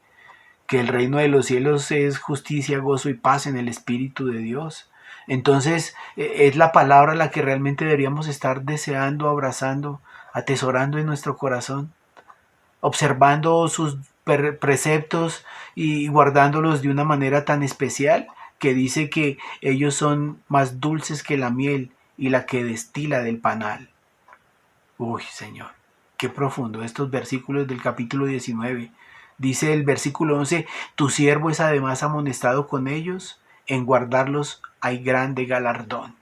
que el reino de los cielos es justicia, gozo y paz en el Espíritu de Dios. Entonces es la palabra la que realmente deberíamos estar deseando, abrazando, atesorando en nuestro corazón, observando sus preceptos y guardándolos de una manera tan especial que dice que ellos son más dulces que la miel y la que destila del panal. Uy, Señor, qué profundo estos versículos del capítulo 19. Dice el versículo 11, tu siervo es además amonestado con ellos, en guardarlos hay grande galardón.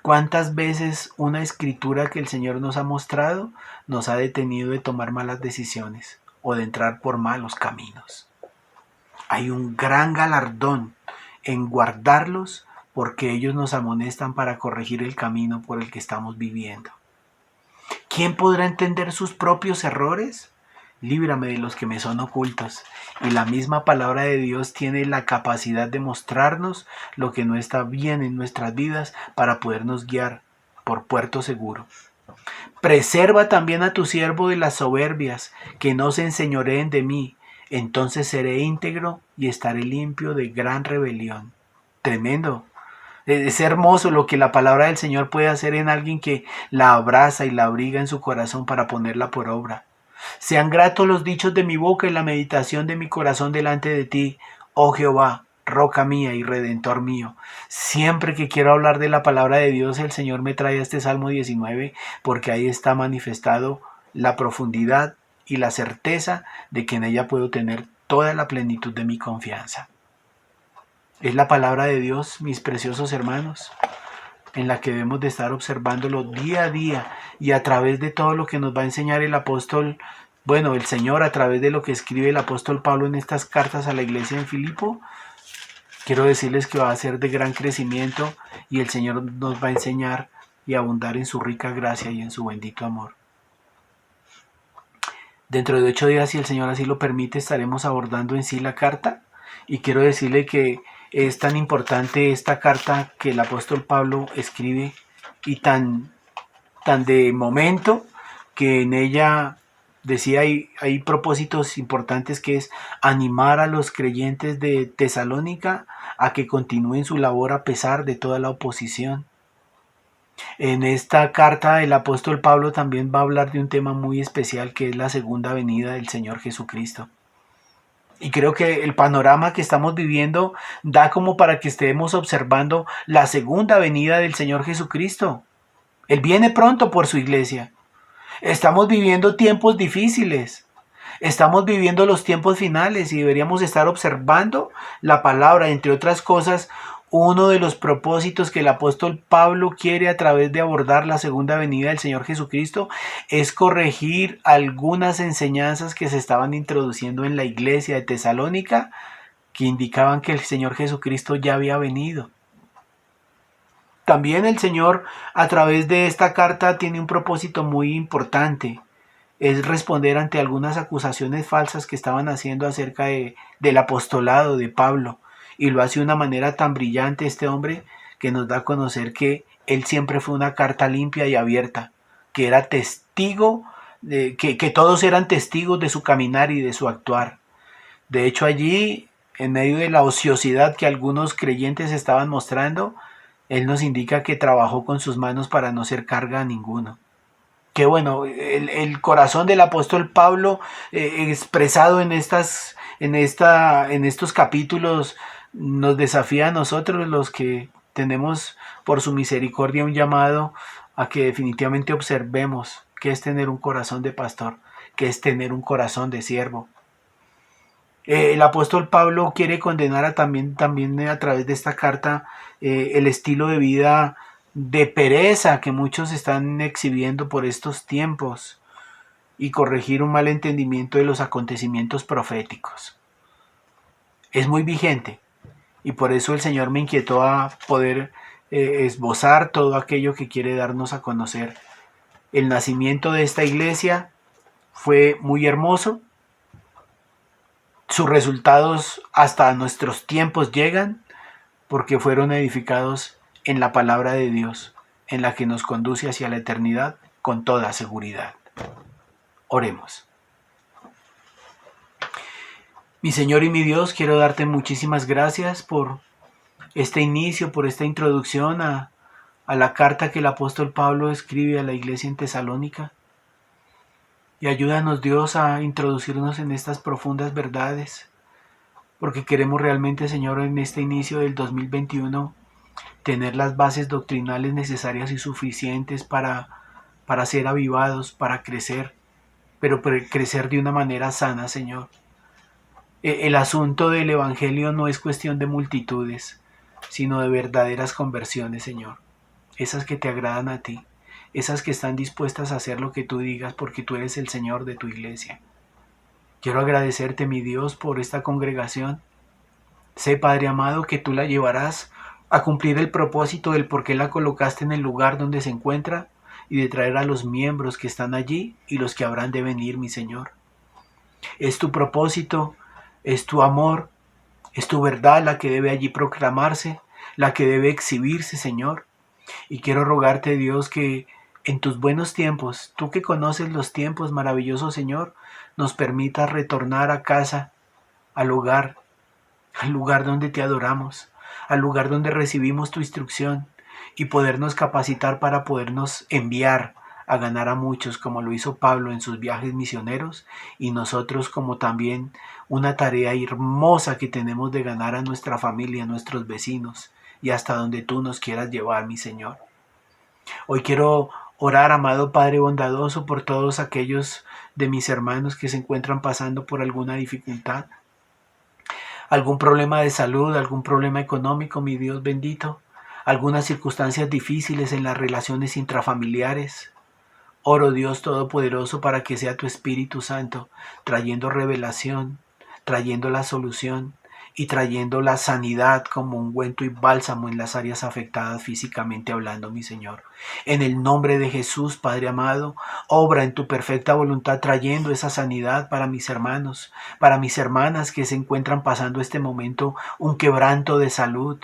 ¿Cuántas veces una escritura que el Señor nos ha mostrado nos ha detenido de tomar malas decisiones o de entrar por malos caminos? Hay un gran galardón en guardarlos porque ellos nos amonestan para corregir el camino por el que estamos viviendo. ¿Quién podrá entender sus propios errores? Líbrame de los que me son ocultos. Y la misma palabra de Dios tiene la capacidad de mostrarnos lo que no está bien en nuestras vidas para podernos guiar por puerto seguro. Preserva también a tu siervo de las soberbias, que no se enseñoreen de mí. Entonces seré íntegro y estaré limpio de gran rebelión. Tremendo. Es hermoso lo que la palabra del Señor puede hacer en alguien que la abraza y la abriga en su corazón para ponerla por obra. Sean gratos los dichos de mi boca y la meditación de mi corazón delante de ti, oh Jehová, roca mía y redentor mío. Siempre que quiero hablar de la palabra de Dios, el Señor me trae a este Salmo 19, porque ahí está manifestado la profundidad y la certeza de que en ella puedo tener toda la plenitud de mi confianza. Es la palabra de Dios, mis preciosos hermanos, en la que debemos de estar observándolo día a día y a través de todo lo que nos va a enseñar el apóstol, el Señor a través de lo que escribe el apóstol Pablo en estas cartas a la iglesia en Filipo. Quiero decirles que va a ser de gran crecimiento y el Señor nos va a enseñar y abundar en su rica gracia y en su bendito amor. Dentro de 8 días, si el Señor así lo permite, estaremos abordando en sí la carta y quiero decirle que es tan importante esta carta que el apóstol Pablo escribe y tan de momento que en ella decía hay propósitos importantes que es animar a los creyentes de Tesalónica a que continúen su labor a pesar de toda la oposición. En esta carta el apóstol Pablo también va a hablar de un tema muy especial que es la segunda venida del Señor Jesucristo. Y creo que el panorama que estamos viviendo da como para que estemos observando la segunda venida del Señor Jesucristo. Él viene pronto por su iglesia. Estamos viviendo tiempos difíciles. Estamos viviendo los tiempos finales y deberíamos estar observando la palabra, entre otras cosas. Uno de los propósitos que el apóstol Pablo quiere a través de abordar la segunda venida del Señor Jesucristo es corregir algunas enseñanzas que se estaban introduciendo en la iglesia de Tesalónica que indicaban que el Señor Jesucristo ya había venido. También el Señor a través de esta carta tiene un propósito muy importante. Es responder ante algunas acusaciones falsas que estaban haciendo acerca del apostolado de Pablo. Y lo hace de una manera tan brillante este hombre que nos da a conocer que él siempre fue una carta limpia y abierta, que era testigo, que todos eran testigos de su caminar y de su actuar. De hecho allí, en medio de la ociosidad que algunos creyentes estaban mostrando, él nos indica que trabajó con sus manos para no ser carga a ninguno. Que bueno, el corazón del apóstol Pablo expresado en estos capítulos nos desafía a nosotros los que tenemos por su misericordia un llamado a que definitivamente observemos qué es tener un corazón de pastor, qué es tener un corazón de siervo. El apóstol Pablo quiere condenar también a través de esta carta el estilo de vida de pereza que muchos están exhibiendo por estos tiempos y corregir un mal entendimiento de los acontecimientos proféticos. Es muy vigente y por eso el Señor me inquietó a poder esbozar todo aquello que quiere darnos a conocer. El nacimiento de esta iglesia fue muy hermoso. Sus resultados hasta nuestros tiempos llegan porque fueron edificados en la palabra de Dios, en la que nos conduce hacia la eternidad con toda seguridad. Oremos. Mi Señor y mi Dios, quiero darte muchísimas gracias por este inicio, por esta introducción a la carta que el apóstol Pablo escribe a la iglesia en Tesalónica. Y ayúdanos, Dios, a introducirnos en estas profundas verdades, porque queremos realmente, Señor, en este inicio del 2021, tener las bases doctrinales necesarias y suficientes para ser avivados, para crecer, pero crecer de una manera sana, Señor. El asunto del Evangelio no es cuestión de multitudes, sino de verdaderas conversiones, Señor. Esas que te agradan a ti, esas que están dispuestas a hacer lo que tú digas porque tú eres el Señor de tu iglesia. Quiero agradecerte, mi Dios, por esta congregación. Sé, Padre amado, que tú la llevarás a cumplir el propósito del por qué la colocaste en el lugar donde se encuentra y de traer a los miembros que están allí y los que habrán de venir, mi Señor. Es tu propósito, es tu amor, es tu verdad la que debe allí proclamarse, la que debe exhibirse, Señor. Y quiero rogarte, Dios, que en tus buenos tiempos, tú que conoces los tiempos, maravilloso Señor, nos permitas retornar a casa, al lugar donde te adoramos, al lugar donde recibimos tu instrucción y podernos capacitar para podernos enviar a ganar a muchos, como lo hizo Pablo en sus viajes misioneros, y nosotros como también una tarea hermosa que tenemos de ganar a nuestra familia, a nuestros vecinos, y hasta donde tú nos quieras llevar, mi Señor. Hoy quiero orar, amado Padre bondadoso, por todos aquellos de mis hermanos que se encuentran pasando por alguna dificultad, algún problema de salud, algún problema económico, mi Dios bendito, algunas circunstancias difíciles en las relaciones intrafamiliares. Oro, Dios Todopoderoso, para que sea tu Espíritu Santo trayendo revelación, trayendo la solución y trayendo la sanidad como ungüento y bálsamo en las áreas afectadas físicamente hablando, mi Señor. En el nombre de Jesús, Padre amado, obra en tu perfecta voluntad trayendo esa sanidad para mis hermanos, para mis hermanas que se encuentran pasando este momento un quebranto de salud.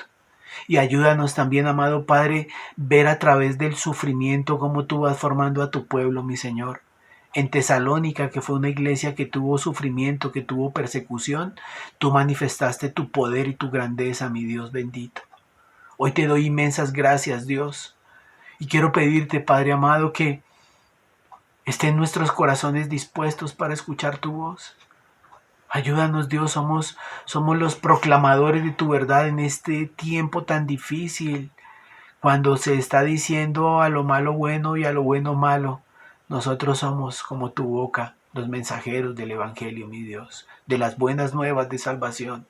Y ayúdanos también, amado Padre, ver a través del sufrimiento cómo tú vas formando a tu pueblo, mi Señor. En Tesalónica, que fue una iglesia que tuvo sufrimiento, que tuvo persecución, tú manifestaste tu poder y tu grandeza, mi Dios bendito. Hoy te doy inmensas gracias, Dios. Y quiero pedirte, Padre amado, que estén nuestros corazones dispuestos para escuchar tu voz. Ayúdanos, Dios, somos los proclamadores de tu verdad en este tiempo tan difícil, cuando se está diciendo a lo malo bueno y a lo bueno malo. Nosotros somos como tu boca, los mensajeros del Evangelio, mi Dios, de las buenas nuevas de salvación.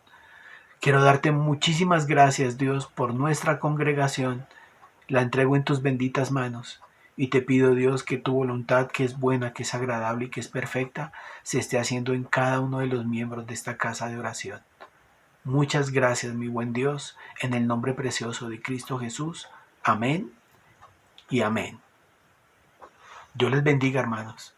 Quiero darte muchísimas gracias, Dios, por nuestra congregación. La entrego en tus benditas manos. Y te pido, Dios, que tu voluntad, que es buena, que es agradable y que es perfecta, se esté haciendo en cada uno de los miembros de esta casa de oración. Muchas gracias, mi buen Dios, en el nombre precioso de Cristo Jesús. Amén y amén. Dios les bendiga, hermanos.